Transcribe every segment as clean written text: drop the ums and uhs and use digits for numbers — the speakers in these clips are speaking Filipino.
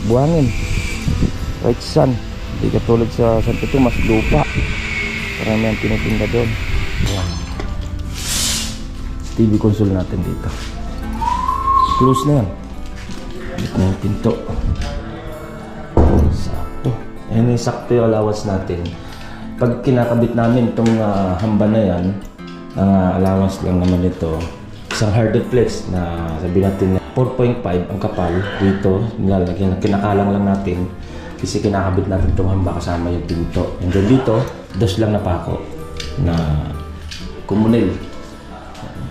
buhangin. Right sun. Hindi katulad sa Santo Tomas, lupa. Marami ang tinitinda doon. Ayan. TV console natin dito. Close na yan. Bit na yung pinto. Sakto. Ayan yung sakto yung allowance natin. Pag kinakabit namin itong hamba na yan, ang allowance lang naman ito, isang hard flex na sabihin natin 4.5 ang kapal dito, nilalagyan, kinakalang lang natin kasi kinakabit natin itong hamba kasama yung pinto. And then dito, dos lang na pako na kumunil.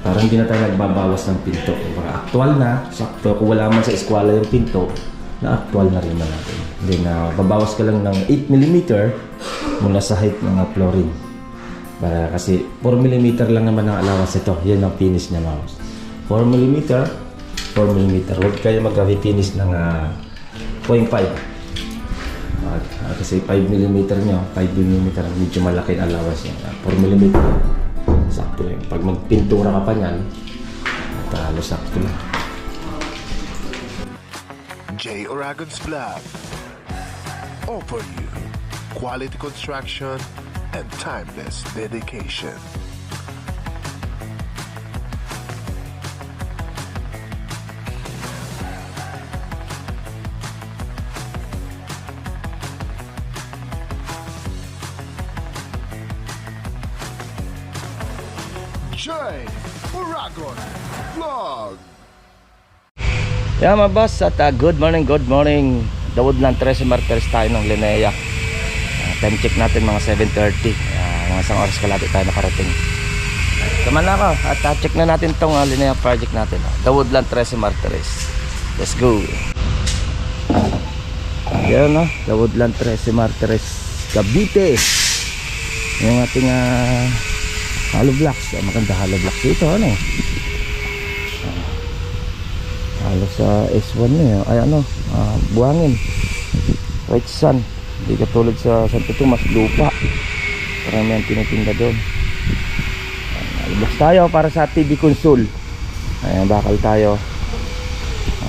Parang hindi na tayo nagbabawas ng pinto. Para aktual na, sakto. Kung wala man sa eskwela yung pinto, na aktual na rin na natin. Then, babawas ka lang ng 8mm mula sa height ng flooring. Para kasi 4mm lang naman ang allowance ito. Yan ang finish niya, mouse. 4mm, 4mm. Huwag kayo mag-finish ng 0.5. Kasi 5mm nyo, 5mm, medyo malaki ang allowance niya. 4mm. Sakto lang. Pag magpintura ka pa niyan, halos sakto lang. J. Oragon's Vlog offer you quality construction and timeless dedication. J. Oragon Vlog. Yeah, mga boss, at good morning. The Woodland 13 Martires tayo ng Linea. Time check natin mga 7:30. Mga isang oras kalahati tayo nakarating. Kaman na ako at check na natin itong Linea project natin. The Woodland 13 Martires. Let's go. Yan no, The Woodland 13 Martires Cavite. Yung ating hollow blocks. Maganda hollow blocks dito, ano? Halos sa S1 na ay buhangin. Right sun. Hindi katulad sa Santo Tomas, lupa. Marami ang tinitinda doon. Alibos tayo para sa TV console. Ayan, bakal tayo.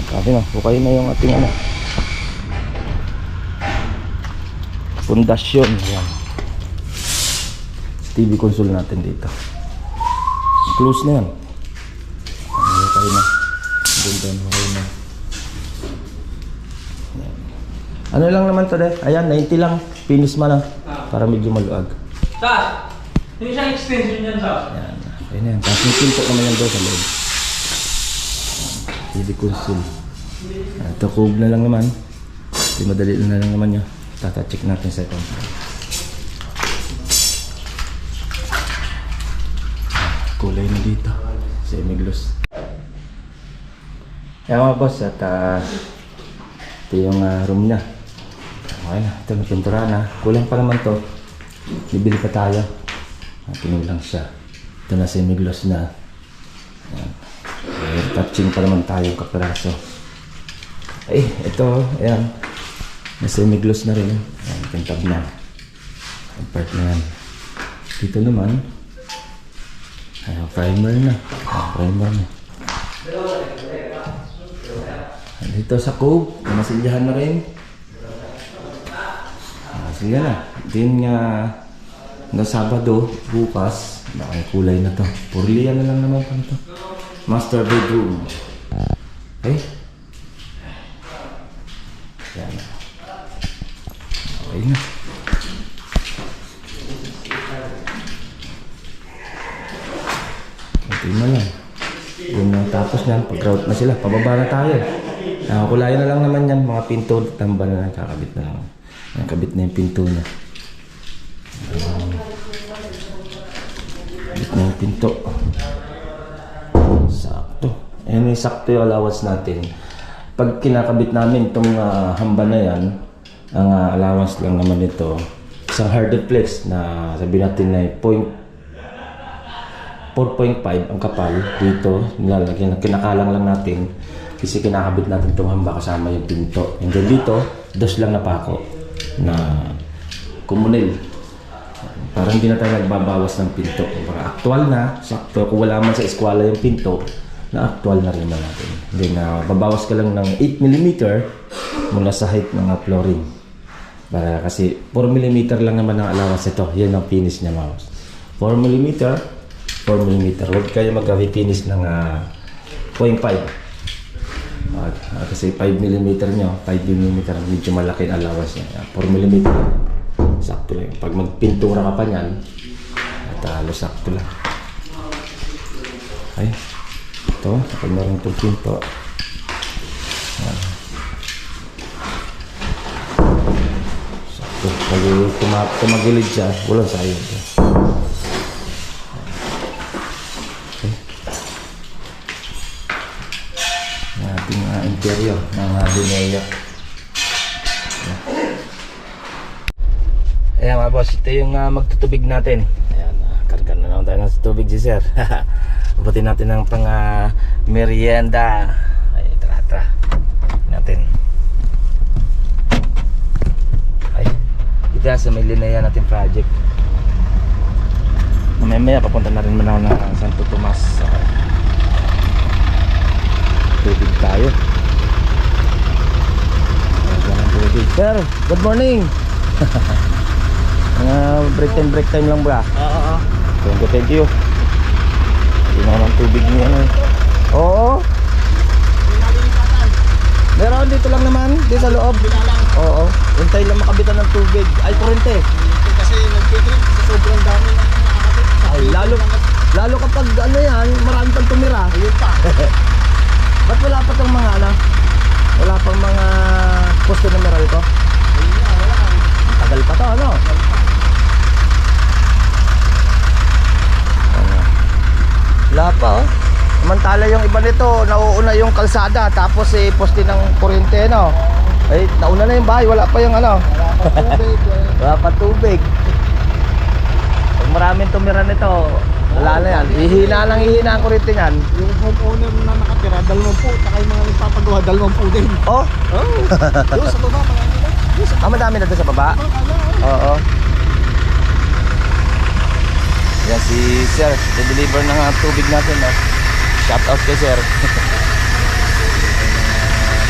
Kasi bukay na yung ating pundasyon. Ayan. TV console natin dito. Close na yan. Bukay na. Doon, okay na. Ano lang naman to deh? Ayan, 90 lang. Finish mo lang. Para medyo maluag. Sa? Yung isang extension yan, sa? Ayan, okay na yan. Tapos yung pinto naman yan doon sa loob. TV console. Ito, cube na lang naman. Hindi madali na lang naman yun. Tata-check natin sa ito. Kulay na dito. Semi-gloss. Ayan mga boss, at ito yung room niya. Okay na, ito may pintura na. Kulang pa naman to. Bibili pa tayo. Tingin lang siya. Ito na semi-gloss na. Ayan. Touching pa naman tayo kapiraso. Ay, ito, ayan. May semi-gloss na rin. Ayan, kintab na. Ang part na yan. Dito naman, ayan, primer na. Ayan, primer na. Dito sa cove, masilyahan na rin. Masilya na. Din nga hanggang Sabado, bukas, may kulay na to. Purlian na lang naman pa ito. Master bedroom. Okay? Yan. Okay na. Okay na lang. Kung natapos niyan, pag-grout na sila, pababa na tayo. Nakakulayan na lang naman yan, mga pinto, tamba na nakakabit na lang. Nakakabit na yung pinto niya. Kabit na yung pinto. Sakto. Ayan yung sakto yung allowance natin. Pag kinakabit namin itong hamba na yan, ang allowance lang naman ito, isang hard flex na sabihin natin na 4.5 ang kapal dito, nilalagyan, kinakalang lang natin kasi kinakabit natin itong hamba kasama yung pinto. And then dito, dos lang na pako na kumunil. Parang hindi na tayo nagbabawas ng pinto. Para aktual na, sakto. Kung wala man sa eskwela yung pinto, na aktual na rin natin. Then babawas ka lang ng 8mm mula sa height ng flooring. Para kasi 4mm lang naman ang allowance ito. Yan ang finish niya mga boss. 4mm, 4mm. Huwag kayo mag-finish ng 0.5. Kasi 5mm nyo, 5mm medyo malaki ang allowance niya. 4mm sakto lang. Pag magpintura ka pa niyan, at halos sakto lang. Ay, ito, kapag meron itong pinto. Yan. Sakto. Pag tumagilid siya, walang sayang. Okay. Yung ating interior ng Linea. Ayan mga boss, ito yung magtutubig natin. Ayan, karga na naman tayo ng tubig si sir. Abutin natin ng pang merienda. Ay, tara. Natin. Ay, ito sa may Linea natin project. Mamaya papunta na rin man ako ng Santo Tomas. Tubig tayo. Ayan, tubig. Sir, good morning. Break time lang ba? Oo. Thank you. Hindi na ng tubig niya ano. Oo. Meron dito lang naman, dito sa loob. Oo. Hintay lang makabitan ng tubig. Ay, kurente. Kasi nagtitrip sa sobrang dami ng nakakabit. Ay, lalo kapag ano yan, marami pang tumira. Ayun pa. Ba't wala pa tong mga ano? Wala pang mga poste numeral ko? Tagal pa to, ano? Wala pa, oh. Samantala yung iba nito, nauuna yung kalsada, tapos poste ng kuryente, no? Ay, nauna na yung bahay, wala pa yung ano. Wala pa tubig. Pag maraming tumira nito, wala na yan. Ihina ang kuryente niyan. Yung homeowner na nakatira, 2 po. Saka yung mga nagpapagawa, 2 po din. Oh? Doon sa baba, mga nila. Madami na doon sa baba? Oo. Yan si Sir, deliver ng tubig natin, no? Shout out kay Sir.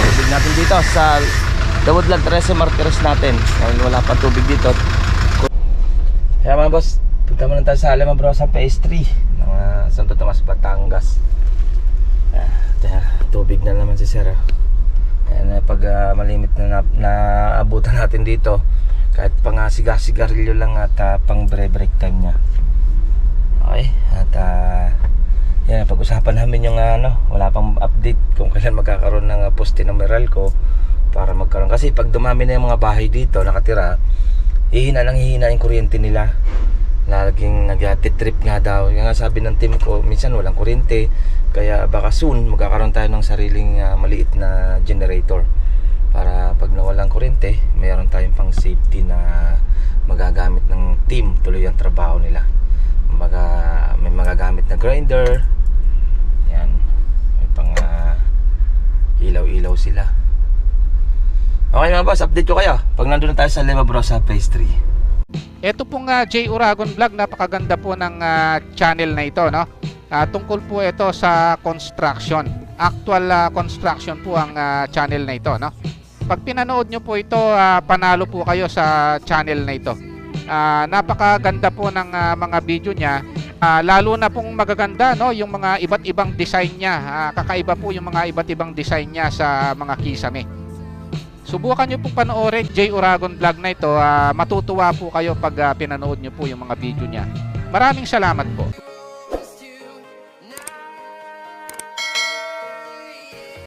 Tubig natin dito sa The Woodland 13 Martires natin. Dahil wala pa tubig dito. Kaya mga boss, punta muna tayo sa Alema Bro sa PS3 ng Santo Tomas, Batangas. Tubig na naman si Sir. Ayan, pag malimit na abutan natin dito, kahit pang sigarilyo lang at pang break time niya. Okay, at yan, pag-usapan namin yung wala pang update kung kailan magkakaroon ng poste numeral ko para magkaroon. Kasi pag dumami na yung mga bahay dito nakatira, hihina yung kuryente nila. Laging nag-trip nga daw. Yung nga sabi ng team ko, minsan walang kuryente, kaya baka soon magkakaroon tayo ng sariling maliit na generator para pag nawalang kuryente, mayroon tayong pang safety na magagamit ng team tuloy ang trabaho nila. May magagamit na grinder. Yan. May pang ilaw-ilaw sila. Okay mga boss, update ko kayo pag nandun na tayo sa Alema Bro sa phase 3. Ito pong J. Uragon Vlog, napakaganda po ng channel na ito, no? Tungkol po ito sa construction. Actual construction po ang channel na ito, no? Pag pinanood nyo po ito, panalo po kayo sa channel na ito. Napakaganda po ng mga video niya. Lalo na pong magaganda, no, yung mga iba't ibang design niya. Kakaiba po yung mga iba't ibang design niya sa mga kisame. Subukan nyo pong panoorin J. Uragon Vlog na ito. Matutuwa po kayo pag pinanood nyo po yung mga video niya. Maraming salamat po.